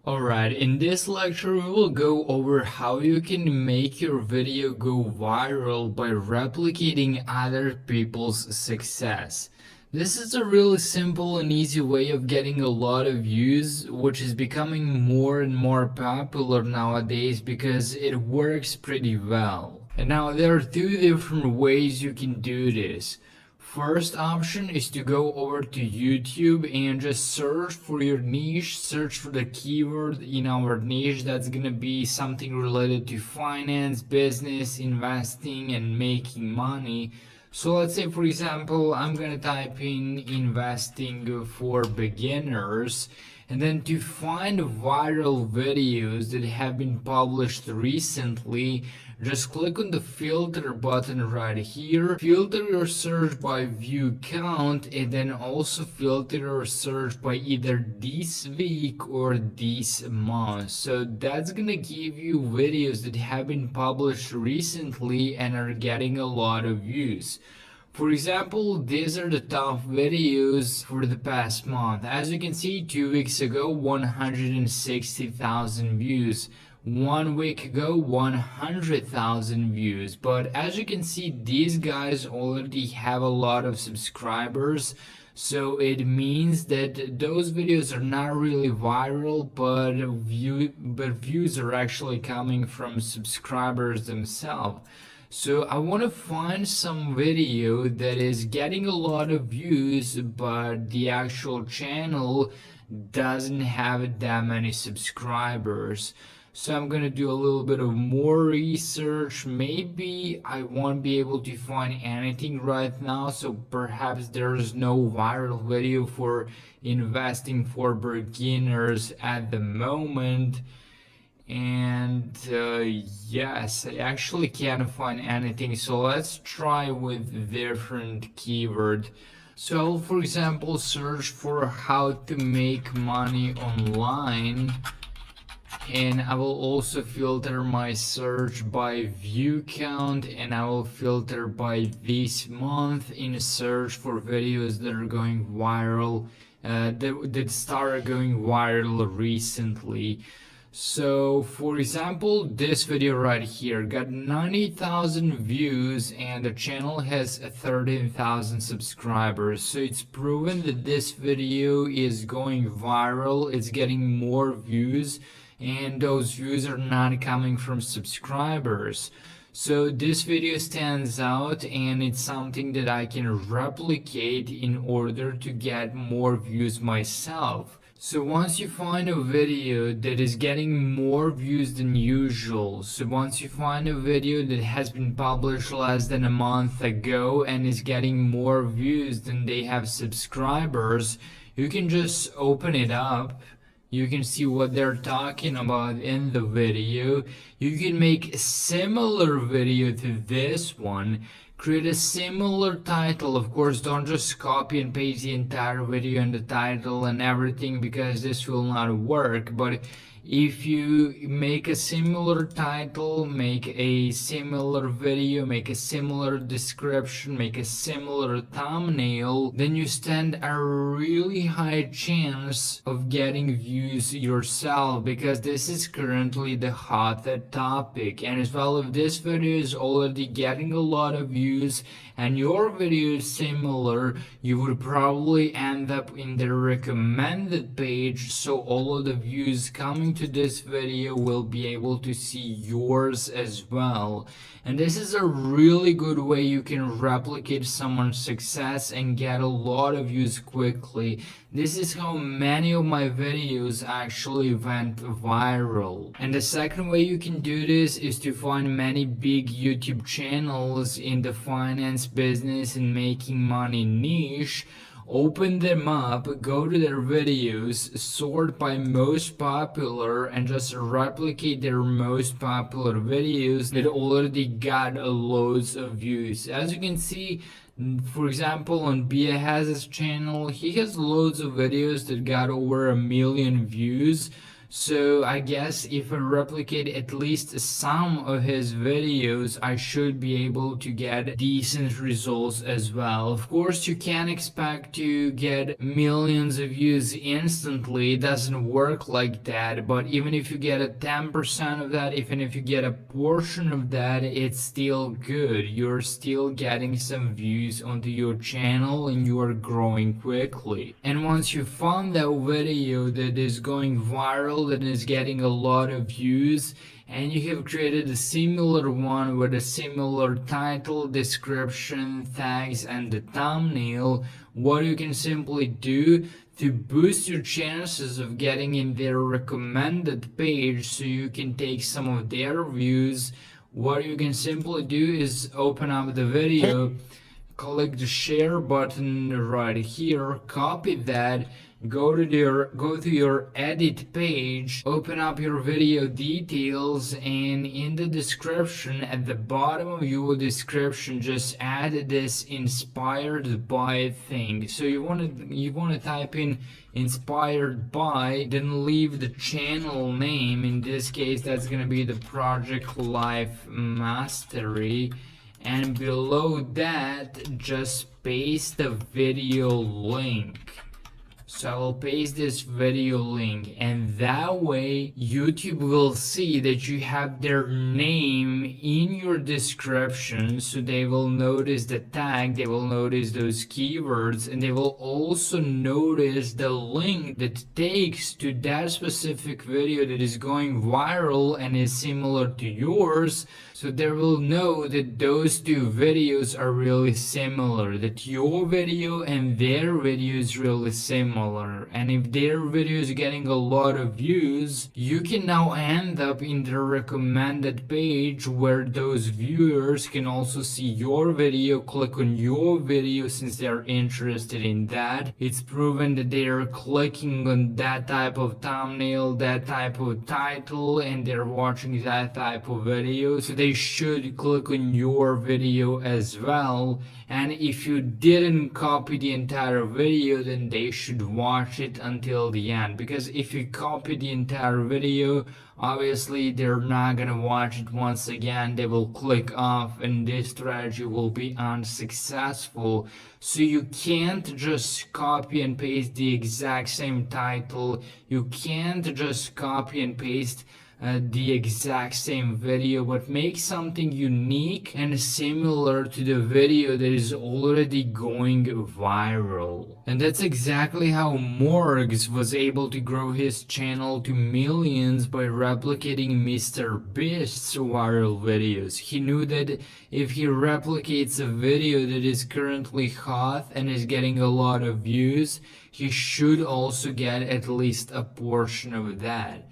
Alright, in this lecture we will go over how you can make your video go viral by replicating other people's success. This is a really simple and easy way of getting a lot of views, which is becoming more and more popular nowadays because it works pretty well. And now there are two different ways you can do this. First option is to go over to YouTube and just search for your niche, search for the keyword in our niche that's gonna be something related to finance, business, investing, and making money. So let's say, for example, I'm gonna type in investing for beginners, and then to find viral videos that have been published recently, just click on the filter button right here, filter your search by view count, and then also filter your search by either this week or this month. So that's gonna give you videos that have been published recently and are getting a lot of views. For example, these are the top videos for the past month. As you can see, 2 weeks ago, 160,000 views. 1 week ago, 100,000 views. But as you can see, these guys already have a lot of subscribers. So it means that those videos are not really viral, but views are actually coming from subscribers themselves. So I want to find some video that is getting a lot of views, but the actual channel doesn't have that many subscribers. So I'm gonna do a little bit of more research. Maybe I won't be able to find anything right now, so perhaps there's no viral video for investing for beginners at the moment. And yes, I actually can't find anything, so let's try with different keyword. So I'll, for example, search for how to make money online, and I will also filter my search by view count, and I will filter by this month in a search for videos that are going viral, that started going viral recently. So for example, this video right here got 90,000 views and the channel has 13,000 subscribers. So it's proven that this video is going viral, it's getting more views, and those views are not coming from subscribers. So this video stands out, and it's something that I can replicate in order to get more views myself. So once you find a video that is getting more views than usual, so once you find a video that has been published less than a month ago and is getting more views than they have subscribers, you can just open it up. You can see what they're talking about in the video. You can make a similar video to this one, create a similar title. Of course, don't just copy and paste the entire video and the title and everything, because this will not work. But if you make a similar title, make a similar video, make a similar description, make a similar thumbnail, then you stand a really high chance of getting views yourself, because this is currently the hot topic. And as well, if this video is already getting a lot of views and your video is similar, you would probably end up in the recommended page, so all of the views coming to this video will be able to see yours as well. And this is a really good way you can replicate someone's success and get a lot of views quickly. This is how many of my videos actually went viral. And the second way you can do this is to find many big YouTube channels in the finance, business, and making money niche. Open them up, go to their videos, sort by most popular, and just replicate their most popular videos that already got loads of views. As you can see, for example, on Bia Haz's channel, he has loads of videos that got over 1 million views. So I guess if I replicate at least some of his videos, I should be able to get decent results as well. Of course, you can't expect to get millions of views instantly. It doesn't work like that. But even if you get a 10% of that, even if you get a portion of that, it's still good. You're still getting some views onto your channel and you are growing quickly. And once you found that video that is going viral, that is getting a lot of views, and you have created a similar one with a similar title, description, tags, and the thumbnail, what you can simply do to boost your chances of getting in their recommended page so you can take some of their views, what you can simply do is open up the video, click the share button right here, copy that, go to your edit page, open up your video details, and in the description, at the bottom of your description, just add this inspired by thing. So you want to type in inspired by, then leave the channel name. In this case, that's gonna be the Project Life Mastery, and below that just paste the video link. So I will paste this video link, and that way YouTube will see that you have their name in your description, so they will notice the tag, they will notice those keywords, and they will also notice the link that takes to that specific video that is going viral and is similar to yours. So they will know that those two videos are really similar, that your video and their video is really similar. And if their video is getting a lot of views, you can now end up in the recommended page where those viewers can also see your video, click on your video since they're interested in that. It's proven that they are clicking on that type of thumbnail, that type of title, and they're watching that type of video. So they should click on your video as well. And if you didn't copy the entire video, then they should watch it until the end, because if you copy the entire video, obviously they're not gonna watch it once again, they will click off and this strategy will be unsuccessful. So you can't just copy and paste the exact same title, you can't just copy and paste the exact same video, but make something unique and similar to the video that is already going viral. And that's exactly how Morgz was able to grow his channel to millions by replicating MrBeast's viral videos. He knew that if he replicates a video that is currently hot and is getting a lot of views, he should also get at least a portion of that.